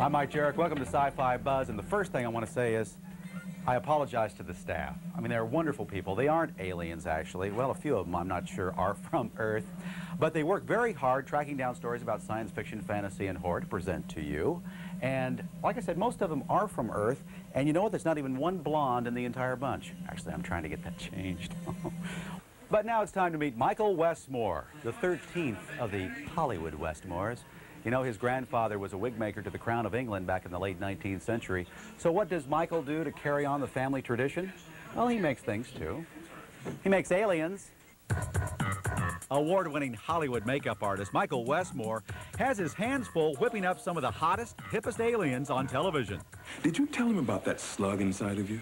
I'm Mike Jarek. Welcome to Sci-Fi Buzz. And the first thing I want to say is I apologize to the staff. I mean, they're wonderful people. They aren't aliens, actually. Well, a few of them, I'm not sure, are from Earth. But they work very hard tracking down stories about science fiction, fantasy, and horror to present to you. And like I said, most of them are from Earth. And you know what? There's not even one blonde in the entire bunch. Actually, I'm trying to get that changed. But now it's time to meet Michael Westmore, the 13th of the Hollywood Westmores. You know, his grandfather was a wig maker to the Crown of England back in the late 19th century. So what does Michael do to carry on the family tradition? Well, he makes things, too. He makes aliens. Award-winning Hollywood makeup artist Michael Westmore has his hands full whipping up some of the hottest, hippest aliens on television. Did you tell him about that slug inside of you?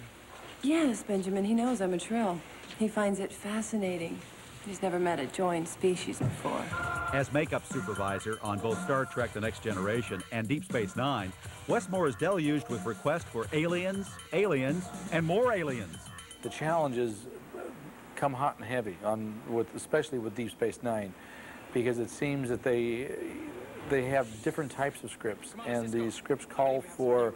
Yes, Benjamin. He knows I'm a Trill. He finds it fascinating. He's never met a joined species before. As makeup supervisor on both Star Trek The Next Generation and Deep Space Nine, Westmore is deluged with requests for aliens, aliens, and more aliens. The challenges come hot and heavy, especially with Deep Space Nine, because it seems that they have different types of scripts, and the scripts call for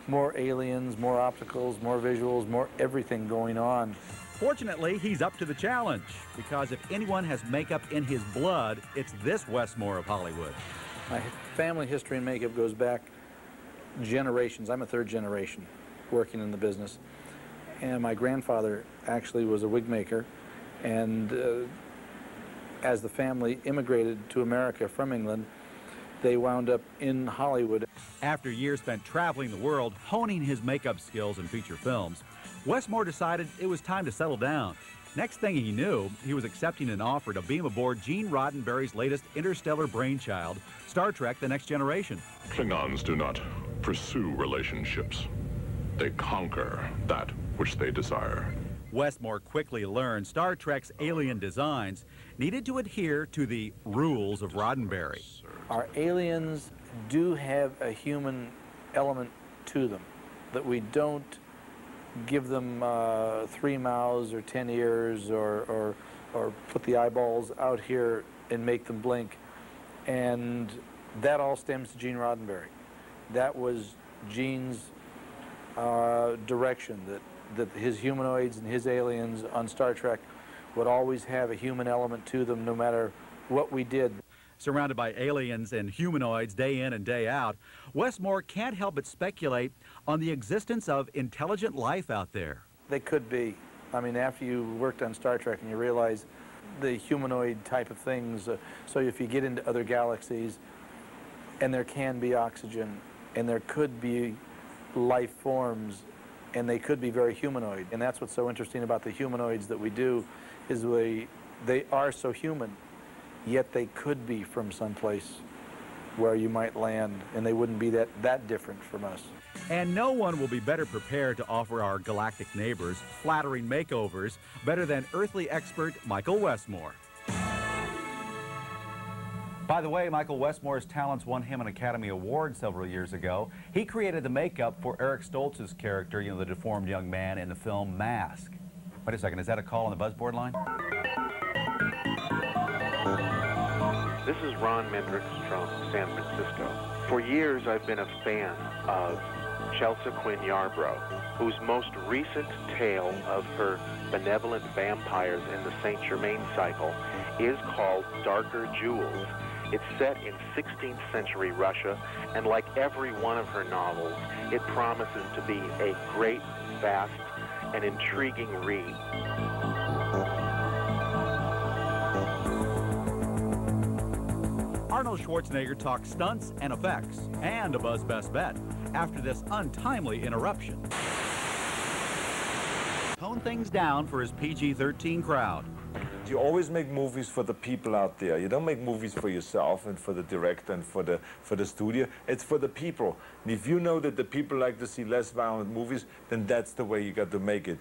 more aliens, more opticals, more visuals, more everything going on. Fortunately, he's up to the challenge, because if anyone has makeup in his blood, it's this Westmore of Hollywood. My family history in makeup goes back generations. I'm a third generation working in the business. And my grandfather actually was a wig maker. And as the family immigrated to America from England, they wound up in Hollywood. After years spent traveling the world, honing his makeup skills in feature films, Westmore decided it was time to settle down. Next thing he knew, he was accepting an offer to beam aboard Gene Roddenberry's latest interstellar brainchild, Star Trek The Next Generation. Klingons do not pursue relationships. They conquer that which they desire. Westmore quickly learned Star Trek's alien designs needed to adhere to the rules of Roddenberry. Our aliens do have a human element to them, that we don't give them 3 mouths or 10 ears or put the eyeballs out here and make them blink. And that all stems to Gene Roddenberry. That was Gene's direction, that his humanoids and his aliens on Star Trek would always have a human element to them no matter what we did. Surrounded by aliens and humanoids day in and day out, Westmore can't help but speculate on the existence of intelligent life out there. They could be. I mean, after you worked on Star Trek and you realize the humanoid type of things, so if you get into other galaxies and there can be oxygen and there could be life forms and they could be very humanoid. And that's what's so interesting about the humanoids that we do, is they are so human, yet they could be from someplace where you might land, and they wouldn't be that different from us. And no one will be better prepared to offer our galactic neighbors flattering makeovers better than earthly expert Michael Westmore. By the way, Michael Westmore's talents won him an Academy Award several years ago. He created the makeup for Eric Stoltz's character, you know, the deformed young man in the film Mask. Wait a second, is that a call on the buzzboard line? This is Ron Mendricks from San Francisco. For years, I've been a fan of Chelsea Quinn Yarbrough, whose most recent tale of her benevolent vampires in the Saint Germain cycle is called Darker Jewels. It's set in 16th century Russia, and like every one of her novels, it promises to be a great, vast, and intriguing read. Arnold Schwarzenegger talks stunts and effects, and a Buzz Best Bet, after this untimely interruption. Tone things down for his PG-13 crowd. You always make movies for the people out there. You don't make movies for yourself and for the director and for the studio. It's for the people. And if you know that the people like to see less violent movies, then that's the way you got to make it.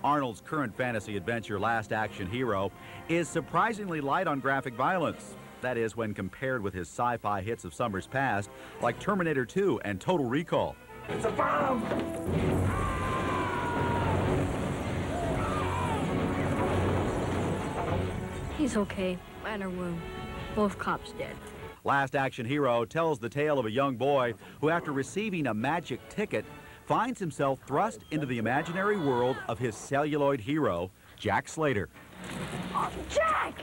Arnold's current fantasy adventure, Last Action Hero, is surprisingly light on graphic violence. That is, when compared with his sci-fi hits of summers past, like Terminator 2 and Total Recall. It's a bomb! He's okay. Minor wound. Both cops dead. Last Action Hero tells the tale of a young boy who, after receiving a magic ticket, finds himself thrust into the imaginary world of his celluloid hero, Jack Slater. Oh, Jack!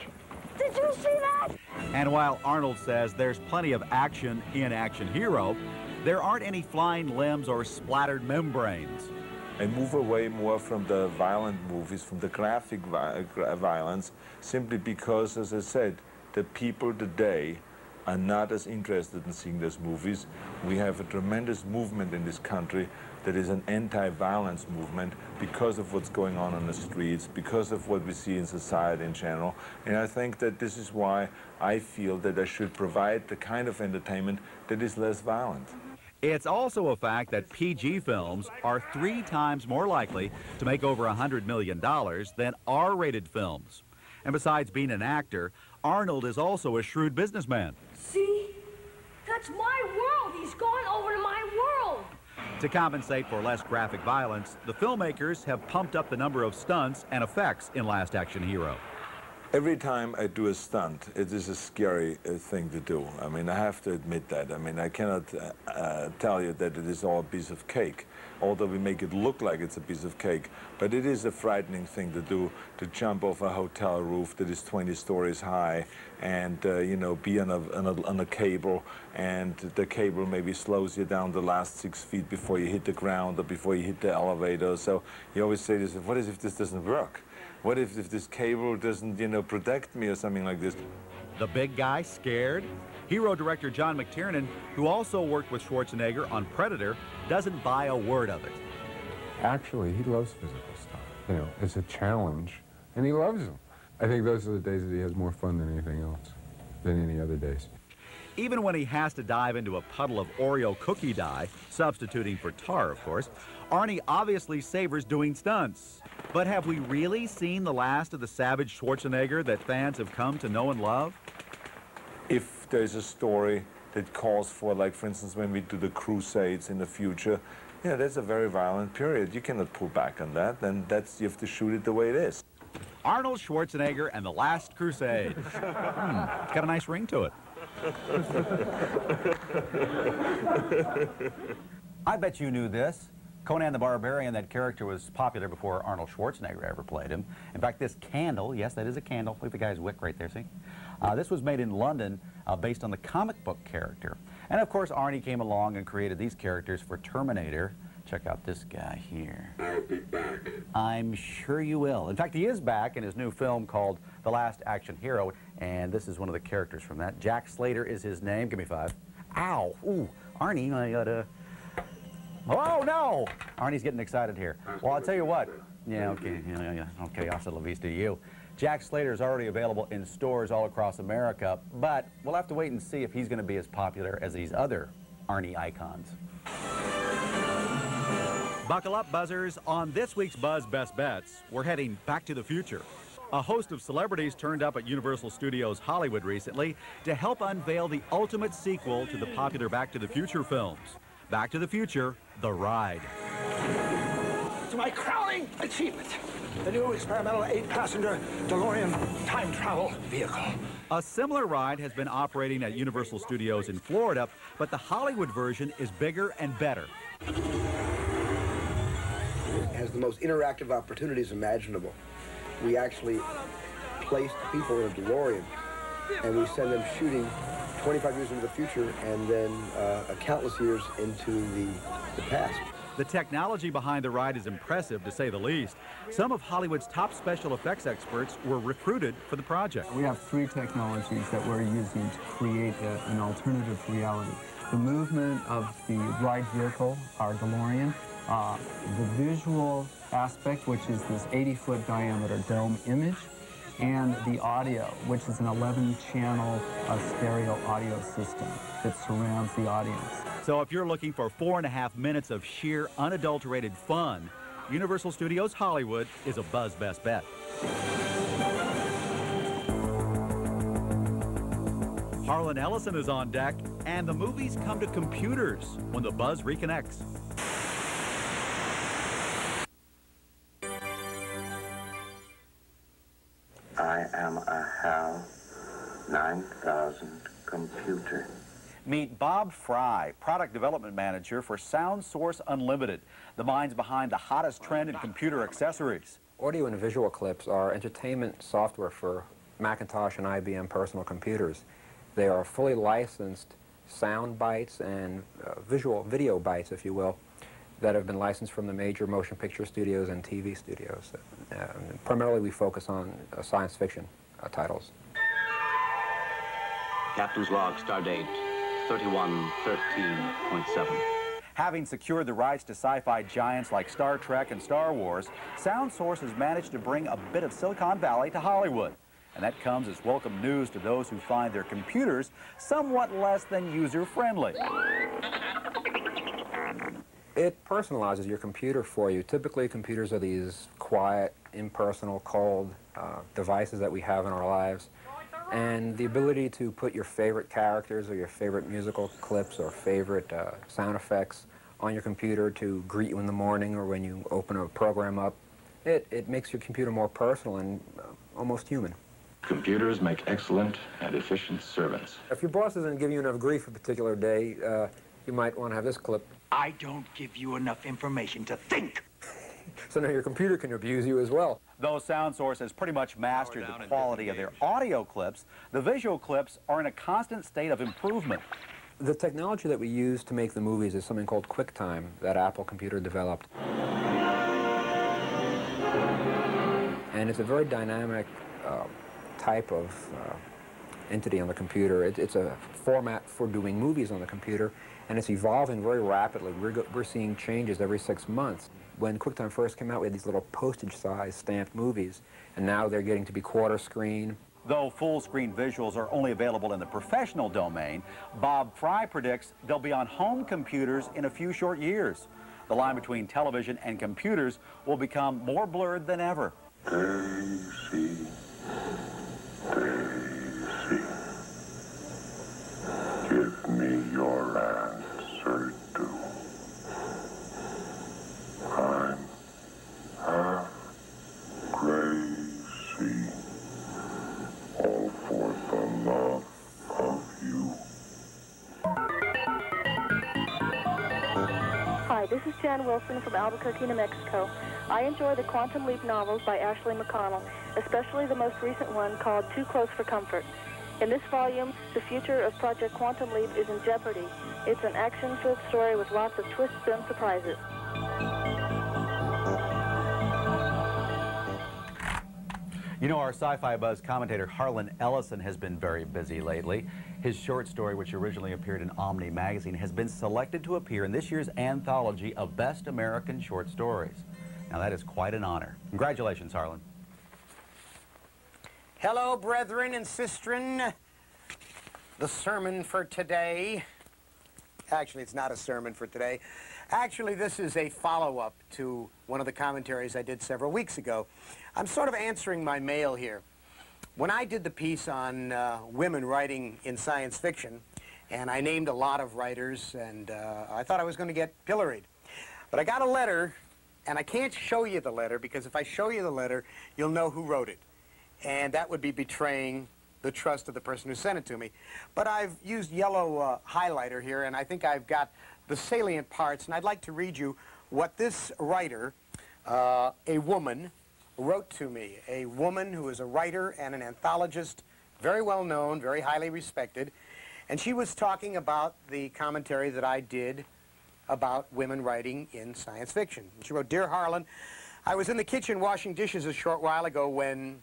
Did you see that? And while Arnold says there's plenty of action in Action Hero, there aren't any flying limbs or splattered membranes. I move away more from the violent movies, from the graphic violence, simply because, as I said, the people today are not as interested in seeing those movies. We have a tremendous movement in this country that is an anti-violence movement because of what's going on the streets, because of what we see in society in general. And I think that this is why I feel that I should provide the kind of entertainment that is less violent. It's also a fact that PG films are 3 times more likely to make over $100 million than R-rated films. And besides being an actor, Arnold is also a shrewd businessman. See? That's my world. He's gone over to my world. To compensate for less graphic violence, the filmmakers have pumped up the number of stunts and effects in Last Action Hero. Every time I do a stunt, it is a scary thing to do. I mean, I have to admit that. I mean, I cannot tell you that it is all a piece of cake, although we make it look like it's a piece of cake. But it is a frightening thing to do, to jump off a hotel roof that is 20 stories high and, you know, be on a cable, and the cable maybe slows you down the last 6 feet before you hit the ground or before you hit the elevator. So you always say this, what if this doesn't work? What if this cable doesn't, you know, protect me or something like this? The big guy scared? Hero director John McTiernan, who also worked with Schwarzenegger on Predator, doesn't buy a word of it. Actually, he loves physical stuff. You know, it's a challenge, and he loves them. I think those are the days that he has more fun than anything else, than any other days. Even when he has to dive into a puddle of Oreo cookie dye, substituting for tar, of course, Arnie obviously savors doing stunts. But have we really seen the last of the savage Schwarzenegger that fans have come to know and love? If there's a story that calls for, like, for instance, when we do the Crusades in the future, yeah, that's a very violent period. You cannot pull back on that, and you have to shoot it the way it is. Arnold Schwarzenegger and the Last Crusade. It's got a nice ring to it. I bet you knew this. Conan the Barbarian, that character was popular before Arnold Schwarzenegger ever played him. In fact, this candle, yes, that is a candle. Look at the guy's wick right there, see? This was made in London based on the comic book character. And of course, Arnie came along and created these characters for Terminator. Check out this guy here. I'll be back. I'm sure you will. In fact, he is back in his new film called The Last Action Hero, and this is one of the characters from that. Jack Slater is his name. Give me 5. Ow! Ooh, Arnie, I gotta... Oh, no! Arnie's getting excited here. Well, I'll tell you what. Yeah, okay, okay, hasta la vista to you. Jack Slater is already available in stores all across America, but we'll have to wait and see if he's going to be as popular as these other Arnie icons. Buckle up, buzzers. On this week's Buzz Best Bets, we're heading back to the future. A host of celebrities turned up at Universal Studios Hollywood recently to help unveil the ultimate sequel to the popular Back to the Future films. Back to the Future, The Ride. To my crowning achievement, the new experimental 8-passenger DeLorean time travel vehicle. A similar ride has been operating at Universal Studios in Florida, but the Hollywood version is bigger and better. It has the most interactive opportunities imaginable. We actually place the people in a DeLorean, and we send them shooting 25 years into the future and then countless years into the past. The technology behind the ride is impressive, to say the least. Some of Hollywood's top special effects experts were recruited for the project. We have 3 technologies that we're using to create an alternative reality. The movement of the ride vehicle, our DeLorean, the visual aspect, which is this 80-foot diameter dome image, and the audio, which is an 11-channel stereo audio system that surrounds the audience. So if you're looking for 4.5 minutes of sheer, unadulterated fun, Universal Studios Hollywood is a Buzz Best Bet. Harlan Ellison is on deck, and the movies come to computers when the Buzz reconnects. I am a HAL 9000 computer. Meet Bob Fry, Product Development Manager for Sound Source Unlimited, the minds behind the hottest trend in computer accessories. Audio and visual clips are entertainment software for Macintosh and IBM personal computers. They are fully licensed sound bytes and video bytes, if you will, that have been licensed from the major motion picture studios and TV studios. Primarily we focus on science fiction titles. Captain's log, stardate 3113.7. Having secured the rights to sci-fi giants like Star Trek and Star Wars, Sound Source has managed to bring a bit of Silicon Valley to Hollywood. And that comes as welcome news to those who find their computers somewhat less than user-friendly. It personalizes your computer for you. Typically, computers are these quiet, impersonal, cold devices that we have in our lives. And the ability to put your favorite characters or your favorite musical clips or favorite sound effects on your computer to greet you in the morning or when you open a program up, it makes your computer more personal and almost human. Computers make excellent and efficient servants. If your boss isn't giving you enough grief a particular day, you might want to have this clip. I don't give you enough information to think. So now your computer can abuse you as well. Though Sound Source has pretty much mastered the quality of their audio clips, the visual clips are in a constant state of improvement. The technology that we use to make the movies is something called QuickTime that Apple Computer developed. And it's a very dynamic type of entity on the computer. It's a format for doing movies on the computer, and it's evolving very rapidly. We're seeing changes every 6 months. When QuickTime first came out, we had these little postage-size stamped movies, and now they're getting to be quarter screen. Though full-screen visuals are only available in the professional domain, Bob Fry predicts they'll be on home computers in a few short years. The line between television and computers will become more blurred than ever. Daisy, Daisy, give me your answer to. I'm half crazy, all for the love of you. Hi, this is Jan Wilson from Albuquerque, New Mexico. I enjoy the Quantum Leap novels by Ashley McConnell, especially the most recent one called Too Close for Comfort. In this volume, the future of Project Quantum Leap is in jeopardy. It's an action-filled story with lots of twists and surprises. You know, our Sci-Fi Buzz commentator Harlan Ellison has been very busy lately. His short story, which originally appeared in Omni magazine, has been selected to appear in this year's anthology of Best American Short Stories. Now, that is quite an honor. Congratulations, Harlan. Hello, brethren and sistren. The sermon for today. Actually, it's not a sermon for today. Actually, this is a follow-up to one of the commentaries I did several weeks ago. I'm sort of answering my mail here. When I did the piece on women writing in science fiction, and I named a lot of writers, and I thought I was going to get pilloried. But I got a letter, and I can't show you the letter, because if I show you the letter, you'll know who wrote it. And that would be betraying the trust of the person who sent it to me. But I've used yellow highlighter here, and I think I've got the salient parts, and I'd like to read you what this writer, a woman, wrote to me. A woman who is a writer and an anthologist, very well known, very highly respected, and she was talking about the commentary that I did about women writing in science fiction. And she wrote, "Dear Harlan, I was in the kitchen washing dishes a short while ago when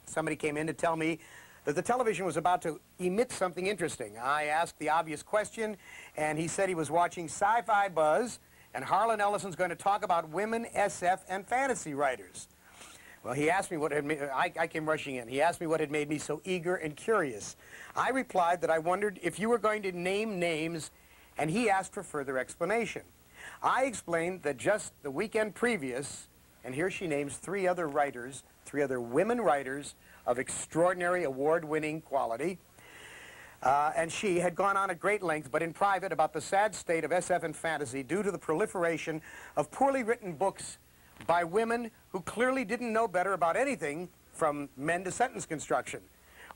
somebody came in to tell me that the television was about to emit something interesting. I asked the obvious question, and he said he was watching Sci-Fi Buzz, and Harlan Ellison's going to talk about women, SF, and fantasy writers. Well, he asked me what had made, I came rushing in. He asked me what had made me so eager and curious. I replied that I wondered if you were going to name names, and he asked for further explanation. I explained that just the weekend previous, and here she names three other writers, three other women writers of extraordinary award-winning quality, and she had gone on at great length, but in private, about the sad state of SF and fantasy due to the proliferation of poorly written books by women who clearly didn't know better about anything from men to sentence construction.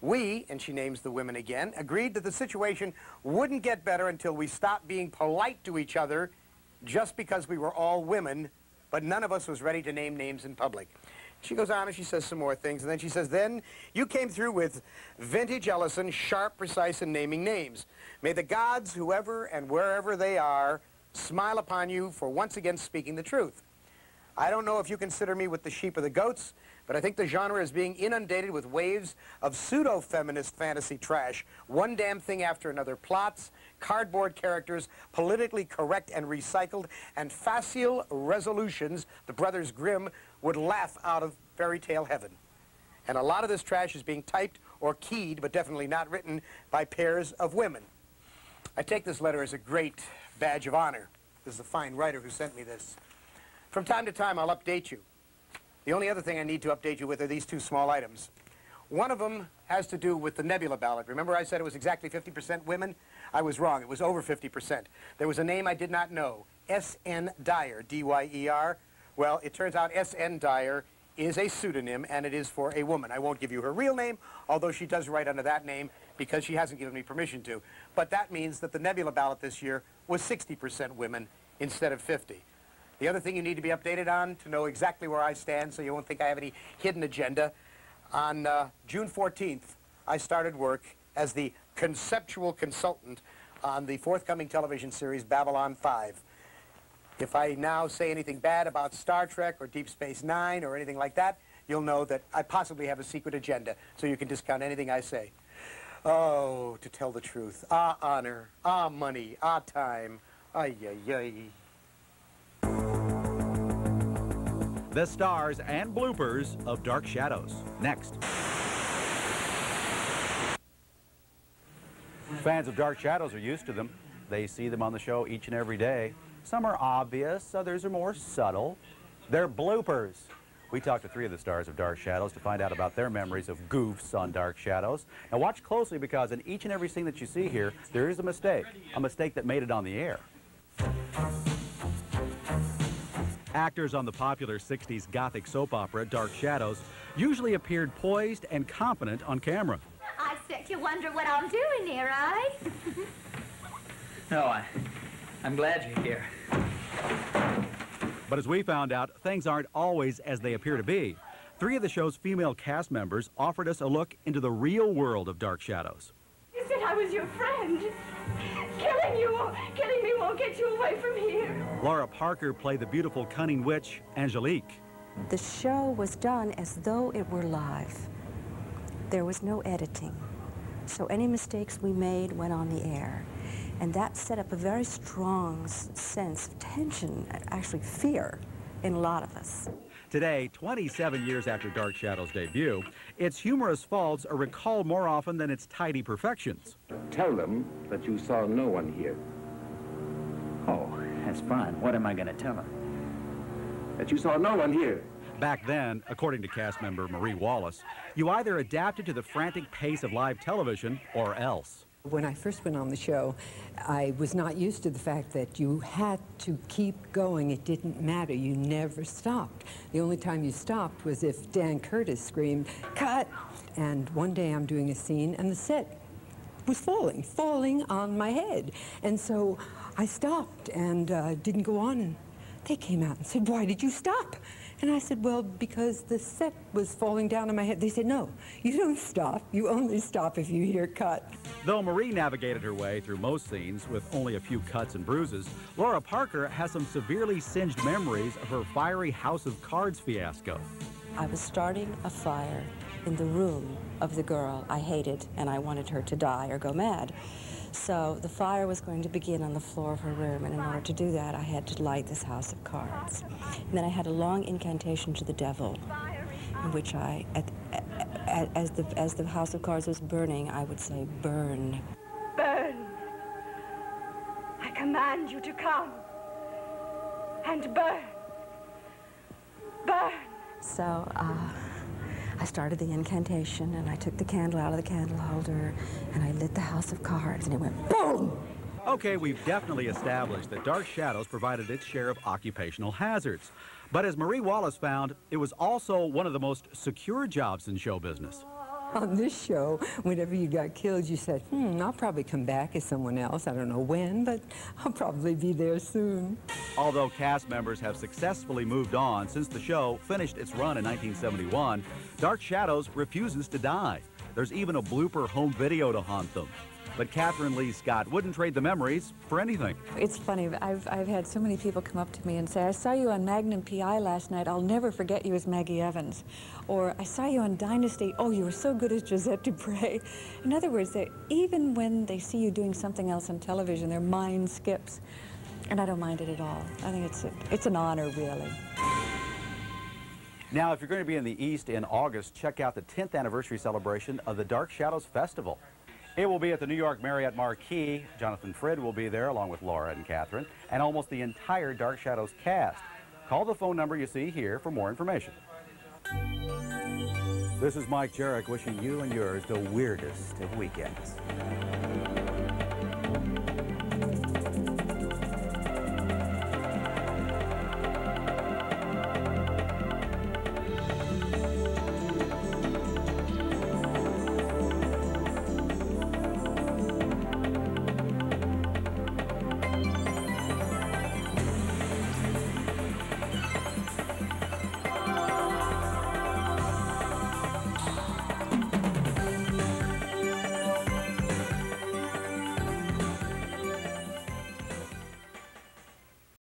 We, and she names the women again, agreed that the situation wouldn't get better until we stopped being polite to each other just because we were all women, but none of us was ready to name names in public. She goes on and she says some more things, and then she says, then you came through with vintage Ellison, sharp, precise, and naming names. May the gods, whoever and wherever they are, smile upon you for once again speaking the truth. I don't know if you consider me with the sheep or the goats, but I think the genre is being inundated with waves of pseudo-feminist fantasy trash. One damn thing after another. Plots, cardboard characters, politically correct and recycled, and facile resolutions the Brothers Grimm would laugh out of fairy tale heaven. And a lot of this trash is being typed or keyed, but definitely not written, by pairs of women. I take this letter as a great badge of honor. This is a fine writer who sent me this. From time to time, I'll update you. The only other thing I need to update you with are these two small items. One of them has to do with the Nebula ballot. Remember I said it was exactly 50% women? I was wrong. It was over 50%. There was a name I did not know, S.N. Dyer, D-Y-E-R. Well, it turns out S.N. Dyer is a pseudonym, and it is for a woman. I won't give you her real name, although she does write under that name because she hasn't given me permission to. But that means that the Nebula ballot this year was 60% women instead of 50%. The other thing you need to be updated on to know exactly where I stand so you won't think I have any hidden agenda, on June 14th, I started work as the conceptual consultant on the forthcoming television series Babylon 5. If I now say anything bad about Star Trek or Deep Space Nine or anything like that, you'll know that I possibly have a secret agenda, so you can discount anything I say. Oh, to tell the truth. Ah, honor. Ah, money. Ah, time. Ay, ay, ay. The stars and bloopers of Dark Shadows. Next. Fans of Dark Shadows are used to them. They see them on the show each and every day. Some are obvious, others are more subtle. They're bloopers. We talked to 3 of the stars of Dark Shadows to find out about their memories of goofs on Dark Shadows. Now watch closely, because in each and every scene that you see here, there is a mistake that made it on the air. Actors on the popular 60s Gothic soap opera Dark Shadows usually appeared poised and confident on camera. I expect you wonder what I'm doing here, eh? No, I'm glad you're here. But as we found out, things aren't always as they appear to be. 3 of the show's female cast members offered us a look into the real world of Dark Shadows. You said I was your friend. Killing me won't get you away from here. Laura Parker played the beautiful, cunning witch, Angelique. The show was done as though it were live. There was no editing. So any mistakes we made went on the air. And that set up a very strong sense of tension, actually fear, in a lot of us. Today, 27 years after Dark Shadows' debut, its humorous faults are recalled more often than its tidy perfections. Tell them that you saw no one here. Oh, that's fine. What am I going to tell them? That you saw no one here. Back then, according to cast member Marie Wallace, you either adapted to the frantic pace of live television or else. When I first went on the show, I was not used to the fact that you had to keep going. It didn't matter. You never stopped. The only time you stopped was if Dan Curtis screamed, "Cut!" And one day I'm doing a scene and the set was falling on my head. And so I stopped and didn't go on. And they came out and said, "Why did you stop?" And I said, "Well, because the set was falling down on my head." They said, "No, you don't stop. You only stop if you hear cut." Though Marie navigated her way through most scenes with only a few cuts and bruises, Laura Parker has some severely singed memories of her fiery House of Cards fiasco. I was starting a fire in the room of the girl I hated, and I wanted her to die or go mad. So the fire was going to begin on the floor of her room, and in order to do that, I had to light this house of cards. And then I had a long incantation to the devil, in which I, as the house of cards was burning, I would say, "Burn." Burn. I command you to come and burn. Burn. So I started the incantation, and I took the candle out of the candle holder, and I lit the house of cards, and it went boom! Okay, we've definitely established that Dark Shadows provided its share of occupational hazards. But as Marie Wallace found, it was also one of the most secure jobs in show business. on this show, whenever you got killed, you said, I'll probably come back as someone else. I don't know when, but I'll probably be there soon. Although cast members have successfully moved on since the show finished its run in 1971, Dark Shadows refuses to die. There's even a blooper home video to haunt them. But Catherine Lee Scott wouldn't trade the memories for anything. It's funny, I've had so many people come up to me and say, I saw you on Magnum P.I. last night, I'll never forget you as Maggie Evans. Or, I saw you on Dynasty, oh, you were so good as Josette Dupre. In other words, even when they see you doing something else on television, their mind skips. And I don't mind it at all. I think it's an honor, really. Now, if you're going to be in the East in August, check out the 10th anniversary celebration of the Dark Shadows Festival. It will be at the New York Marriott Marquis. Jonathan Frid will be there along with Laura and Catherine and almost the entire Dark Shadows cast. Call the phone number you see here for more information. This is Mike Jarek wishing you and yours the weirdest of weekends.